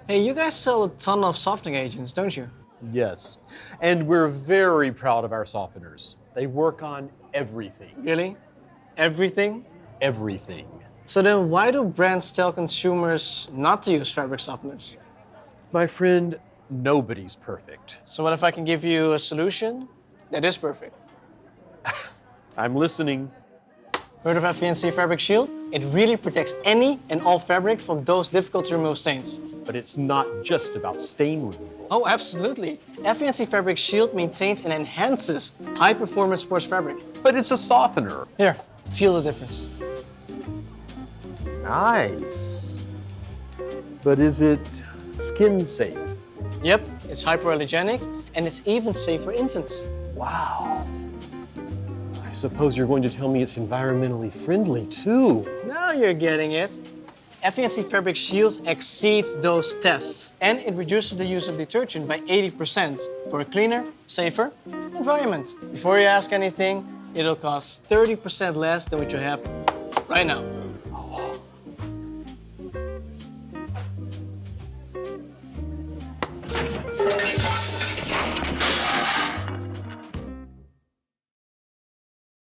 Hey, you guys sell a ton of softening agents, don't you? Yes, and we're very proud of our softeners. They work on everything. Really? Everything? Everything. So then why do brands tell consumers not to use fabric softeners? My friend, nobody's perfect. So what if I can give you a solution that is perfect? I'm listening. Heard of FENC Fabric Shield? It really protects any and all fabric from those difficult to remove stains. But it's not just about stain removal. Oh, absolutely. FENC Fabric Shield maintains and enhances high-performance sports fabric. But it's a softener. Here, feel the difference. Nice. But is it skin safe? Yep, it's hypoallergenic, and it's even safe for infants. Wow. I suppose you're going to tell me it's environmentally friendly, too. Now you're getting it. FENC Fabric Shields exceeds those tests, and it reduces the use of detergent by 80% for a cleaner, safer environment. Before you ask anything, it'll cost 30% less than what you have right now.